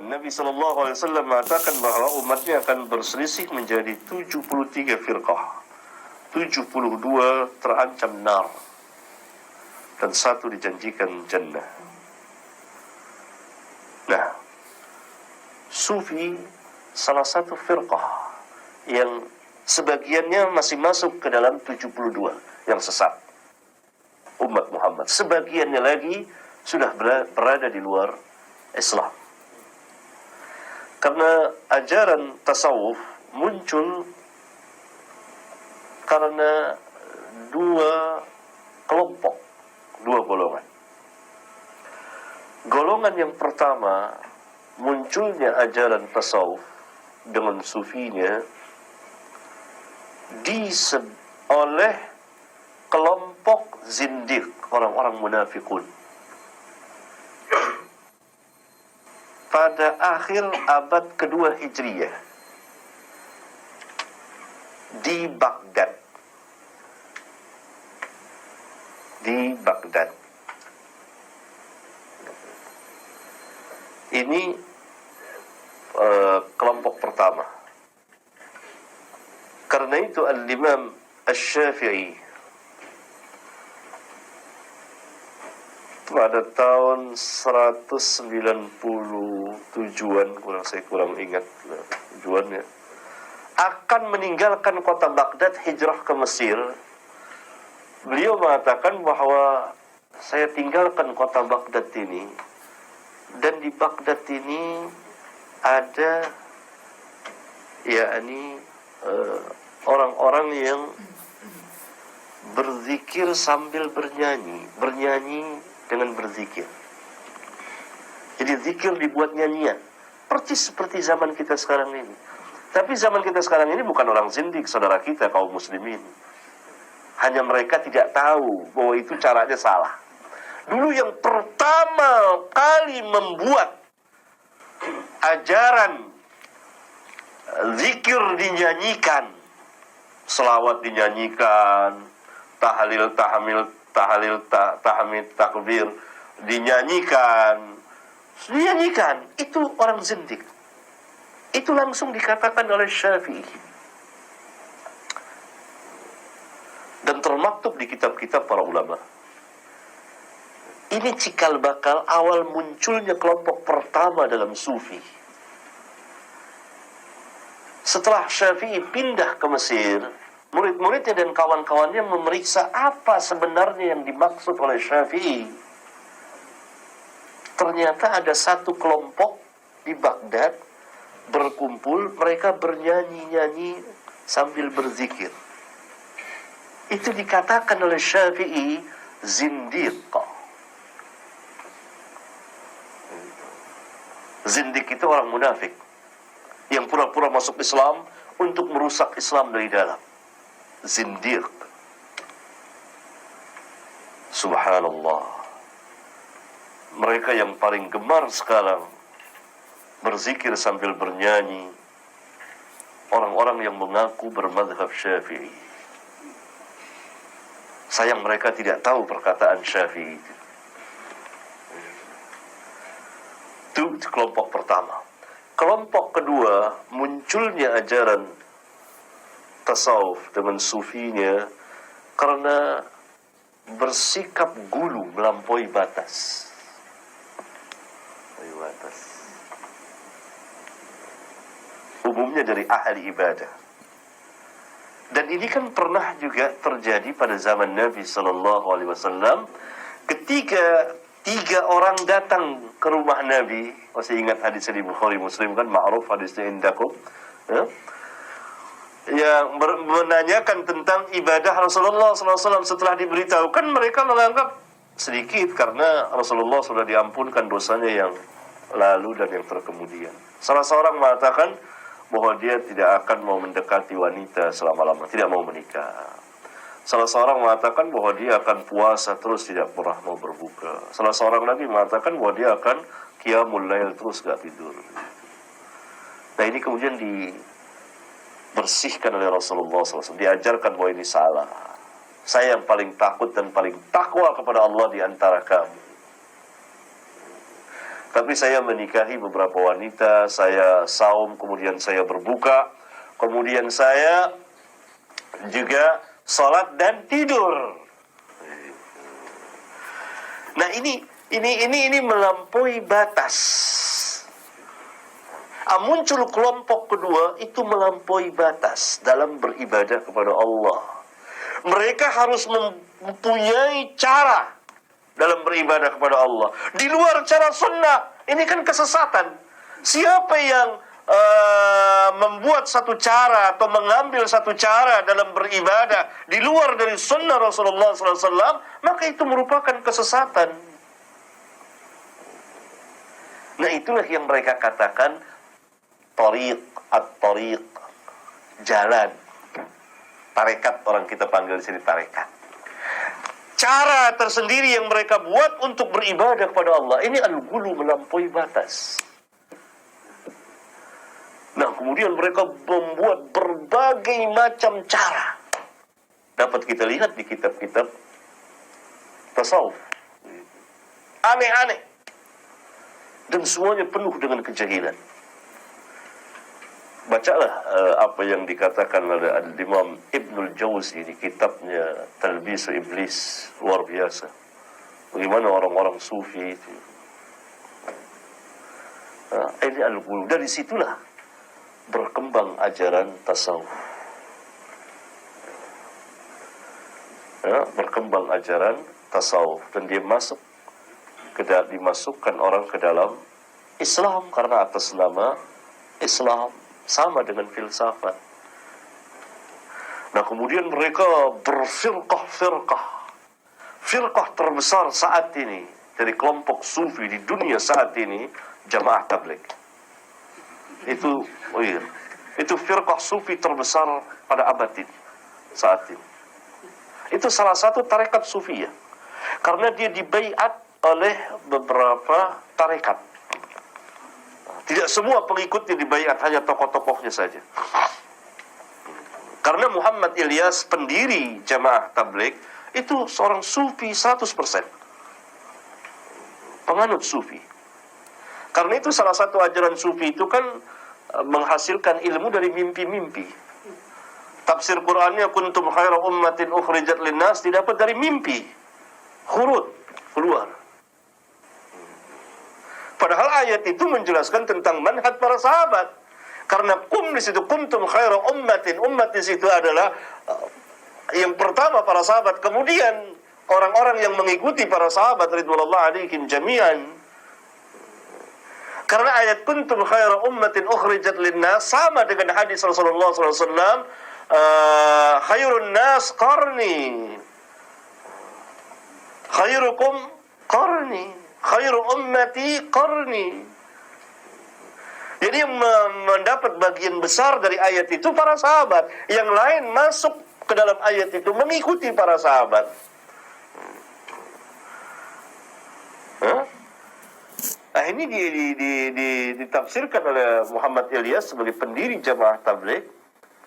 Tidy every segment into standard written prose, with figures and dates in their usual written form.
Nabi SAW mengatakan bahwa umatnya akan berselisih menjadi 73 firqah. 72 terancam nar dan 1 dijanjikan jannah. Nah, Sufi salah satu firqah yang sebagiannya masih masuk ke dalam 72 yang sesat umat Muhammad. Sebagiannya lagi sudah berada di luar Islam. Karena ajaran tasawuf muncul karena dua kelompok, dua golongan. Golongan yang pertama, munculnya ajaran tasawuf dengan sufinya oleh kelompok zindiq, orang-orang munafikun. Pada akhir abad kedua Hijriyah di Baghdad. Ini kelompok pertama. Karena itu Al-Imam Asy-Syafi'i pada tahun 197-an, kurang ingat tujuannya, akan meninggalkan kota Baghdad, hijrah ke Mesir. Beliau mengatakan bahwa saya tinggalkan kota Baghdad ini, dan di Baghdad ini ada orang-orang yang berzikir sambil bernyanyi dengan berzikir. Jadi zikir dibuat nyanyian, persis seperti zaman kita sekarang ini. Tapi zaman kita sekarang ini bukan orang zindik, saudara kita kaum muslimin. Hanya mereka tidak tahu bahwa itu caranya salah. Dulu yang pertama kali membuat ajaran zikir dinyanyikan, selawat dinyanyikan, tahlil, tahmid, takbir dinyanyikan, itu orang zindik. Itu langsung dikatakan oleh Syafi'i dan termaktub di kitab-kitab para ulama. Ini cikal bakal awal munculnya kelompok pertama dalam Sufi. Setelah Syafi'i pindah ke Mesir, murid-muridnya dan kawan-kawannya memeriksa apa sebenarnya yang dimaksud oleh Syafi'i. Ternyata ada satu kelompok di Baghdad berkumpul, mereka bernyanyi-nyanyi sambil berzikir. Itu dikatakan oleh Syafi'i zindiq. Zindiq itu orang munafik yang pura-pura masuk Islam untuk merusak Islam dari dalam. Zindiq. Subhanallah. Mereka yang paling gemar sekarang berzikir sambil bernyanyi, orang-orang yang mengaku bermadhab Syafi'i. Sayang mereka tidak tahu perkataan Syafi'i itu. Itu kelompok pertama. Kelompok kedua, munculnya ajaran tasawuf dengan sufinya karena bersikap gulu melampaui batas. Umumnya dari ahli ibadah. Dan ini kan pernah juga terjadi pada zaman Nabi SAW ketika 3 orang datang ke rumah Nabi. Masih ingat hadis di Bukhari Muslim kan, ma'ruf hadisnya indakum, ya? Yang menanyakan tentang ibadah Rasulullah SAW. Setelah diberitahukan, mereka menganggap sedikit karena Rasulullah sudah diampunkan dosanya yang lalu dan yang terkemudian. Salah seorang mengatakan bahwa dia tidak akan mau mendekati wanita selama-lama, tidak mau menikah. Salah seorang mengatakan bahwa dia akan puasa terus, tidak pernah mau berbuka. Salah seorang lagi mengatakan bahwa dia akan qiyamul lail terus, gak tidur. Nah ini kemudian dibersihkan oleh Rasulullah SAW, diajarkan bahwa ini salah. Saya yang paling takut dan paling takwa kepada Allah di antara kamu. Tapi saya menikahi beberapa wanita, saya saum, kemudian saya berbuka, kemudian saya juga sholat dan tidur. Nah ini melampaui batas. Muncul kelompok kedua itu melampaui batas dalam beribadah kepada Allah. Mereka harus mempunyai cara dalam beribadah kepada Allah di luar cara sunnah. Ini kan kesesatan. Siapa yang membuat satu cara atau mengambil satu cara dalam beribadah di luar dari sunnah Rasulullah SAW, maka itu merupakan kesesatan. Nah, itulah yang mereka katakan tariq, at-tariq, jalan. Tarekat, orang kita panggil di sini tarekat. Cara tersendiri yang mereka buat untuk beribadah kepada Allah, ini al-ghulu, melampaui batas. Nah, kemudian mereka membuat berbagai macam cara. Dapat kita lihat di kitab-kitab tasawuf. Aneh-aneh. Dan semuanya penuh dengan kejahilan. Bacalah apa yang dikatakan oleh Imam Ibnul Jauzi di kitabnya Talbis Iblis. Luar biasa. Bagaimana orang-orang sufi itu. Nah, ini al-ghulu. Dari situlah berkembang ajaran tasawuf. Ya, berkembang ajaran tasawuf. Dan dia dimasukkan orang ke dalam Islam karena atas nama Islam, sama dengan filsafat. Nah, kemudian mereka berfirqah-firqah. Firqah terbesar saat ini dari kelompok sufi di dunia saat ini, Jamaah Tabligh. Itu firqah sufi terbesar pada abad ini, saat ini. Itu salah satu tarekat sufiyah. Karena dia dibaiat oleh beberapa tarekat. Tidak semua pengikutnya dibaiat, hanya tokoh-tokohnya saja. Karena Muhammad Ilyas, pendiri Jamaah Tabligh, itu seorang sufi 100%. Penganut sufi. Karena itu salah satu ajaran sufi itu kan menghasilkan ilmu dari mimpi-mimpi. Tafsir Qur'annya kuntum khaira ummatin ukhrijat linnas didapat dari mimpi. Khurud, keluar. Padahal ayat itu menjelaskan tentang manhaj para sahabat. Karena di situ kuntum khaira ummatin, umat di situ adalah yang pertama para sahabat, kemudian orang-orang yang mengikuti para sahabat ridwanullah alaihim jami'an. Karena ayat kuntum khaira ummatin ukhrijat linnas sama dengan hadis Rasulullah SAW, khairun nas qarni, khairukum qarni, khairu ummati qarni. Jadi yang mendapat bagian besar dari ayat itu para sahabat. Yang lain masuk ke dalam ayat itu mengikuti para sahabat. Nah, ini ditafsirkan oleh Muhammad Ilyas sebagai pendiri Jamaah Tabligh,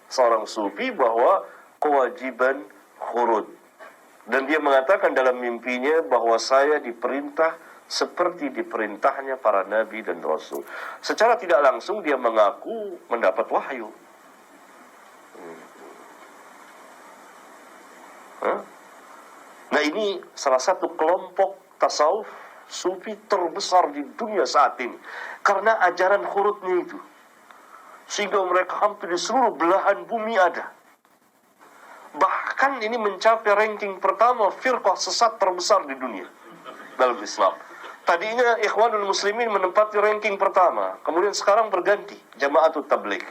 seorang sufi, bahwa kewajiban khurud. Dan dia mengatakan dalam mimpinya bahwa saya diperintah seperti diperintahnya para nabi dan rasul. Secara tidak langsung dia mengaku mendapat wahyu. Nah, ini salah satu kelompok tasawuf sufi terbesar di dunia saat ini. Karena ajaran khurudnya itu. Sehingga mereka hampir di seluruh belahan bumi ada. Bahkan ini mencapai ranking pertama firqah sesat terbesar di dunia dalam Islam. Tadinya Ikhwanul Muslimin menempati ranking pertama, kemudian sekarang berganti Jama'atut Tabligh.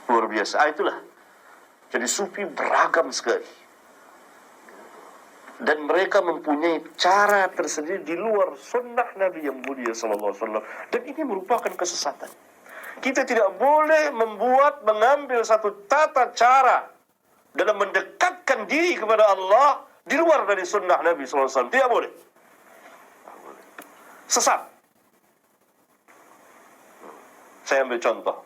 Luar biasa. Itulah. Jadi sufi beragam sekali. Dan mereka mempunyai cara tersendiri di luar sunnah Nabi yang mulia sallallahu alaihi wasallam. Dan ini merupakan kesesatan. Kita tidak boleh mengambil satu tata cara dalam mendekatkan diri kepada Allah di luar dari sunnah Nabi SAW. Tidak boleh. Sesat. Saya ambil contoh.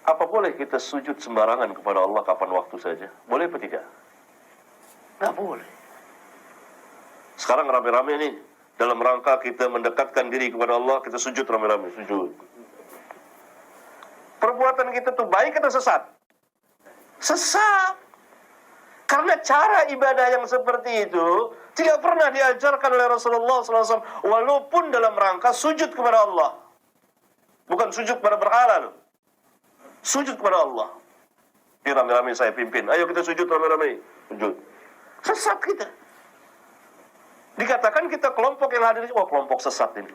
Apa boleh kita sujud sembarangan kepada Allah kapan waktu saja? Boleh atau tidak? Nggak boleh. Sekarang rame-rame nih, dalam rangka kita mendekatkan diri kepada Allah, kita sujud rame-rame, sujud. Perbuatan kita tuh baik atau sesat? Sesat. Karena cara ibadah yang seperti itu tidak pernah diajarkan oleh Rasulullah SAW, walaupun dalam rangka sujud kepada Allah. Bukan sujud kepada berhala loh. Sujud kepada Allah. Ini rame-rame saya pimpin. Ayo kita sujud rame-rame. Sujud. Sesat kita. Dikatakan kita kelompok yang hadir, wah kelompok sesat ini.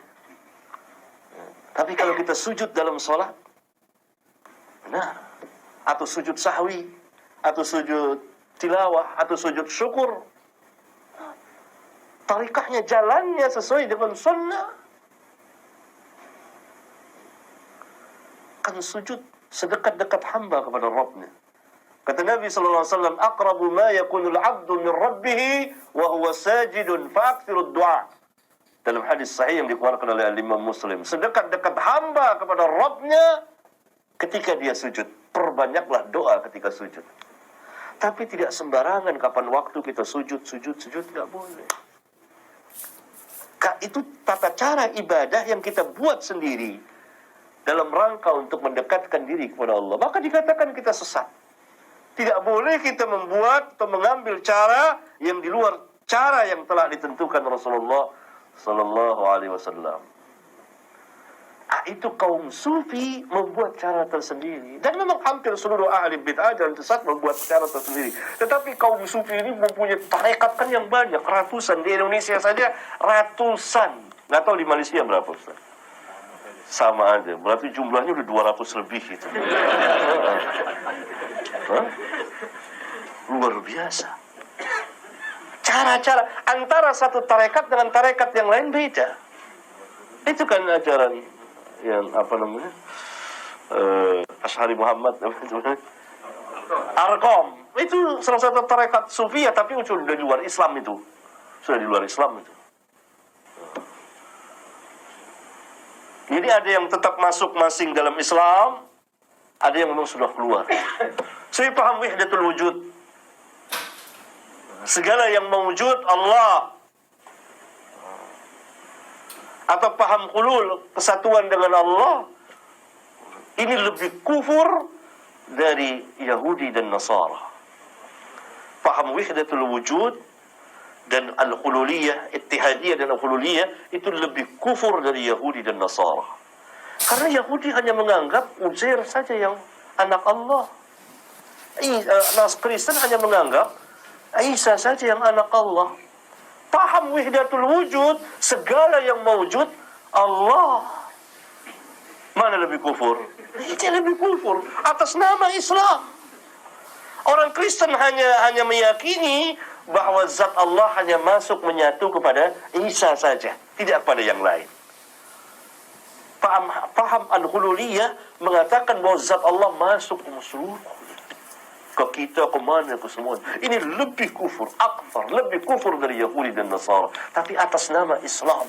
Tapi kalau kita sujud dalam sholat, benar. Atau sujud sahwi, atau sujud tilawah, atau sujud syukur, tarikahnya, jalannya sesuai dengan sunnah. Kan sujud sedekat-dekat hamba kepada Rabbnya. Kata Nabi SAW, aqrabu ma yakunul abdu min rabbih wa huwa sajidun fa'akthirud du'a. Dalam hadis sahih yang dikeluarkan oleh Imam Muslim, sedekat-dekat hamba kepada Rabbnya ketika dia sujud. Perbanyaklah doa ketika sujud. Tapi tidak sembarangan kapan waktu kita sujud, nggak boleh. Itu tata cara ibadah yang kita buat sendiri dalam rangka untuk mendekatkan diri kepada Allah. Maka dikatakan kita sesat. Tidak boleh kita membuat atau mengambil cara yang di luar cara yang telah ditentukan Rasulullah Sallallahu Alaihi Wasallam. Itu kaum sufi membuat cara tersendiri. Dan memang hampir seluruh ahli bid'ah dan sesat membuat cara tersendiri. Tetapi kaum sufi ini mempunyai tarekat kan yang banyak, ratusan. Di Indonesia saja ratusan. Nggak tahu di Malaysia berapa, Ustaz? Sama aja. Berarti jumlahnya udah 200 lebih itu. Luar biasa. Cara-cara antara satu tarekat dengan tarekat yang lain beda. Itu kan ajaran yang apa namanya? Asy'ari Muhammad Arqam. Itu salah satu tarekat sufi ya, tapi sudah di luar Islam itu. Sudah di luar Islam itu. Jadi ada yang tetap masing dalam Islam, ada yang memang sudah keluar. Saya paham wahdatul wujud. Segala yang mewujud Allah. Atau paham hulul, kesatuan dengan Allah. Ini lebih kufur dari Yahudi dan Nasara. Paham wahdatul wujud dan al-hululiyah, ittihadiyah dan al-hululiyah itu lebih kufur dari Yahudi dan Nasara. Karena Yahudi hanya menganggap Uzair saja yang anak Allah. Kristen hanya menganggap Isa saja yang anak Allah. Paham wahdatul wujud, segala yang mewujud Allah. Mana lebih kufur? Ini lebih kufur atas nama Islam. Orang Kristen hanya meyakini bahwa zat Allah hanya masuk menyatu kepada Isa saja, tidak pada yang lain. Paham al-hululiyah mengatakan bahwa zat Allah masuk ke seluruh, ke kita, ke mana, ke semua. Ini lebih kufur, akfar, lebih kufur dari Yahudi dan Nasara. Tapi atas nama Islam.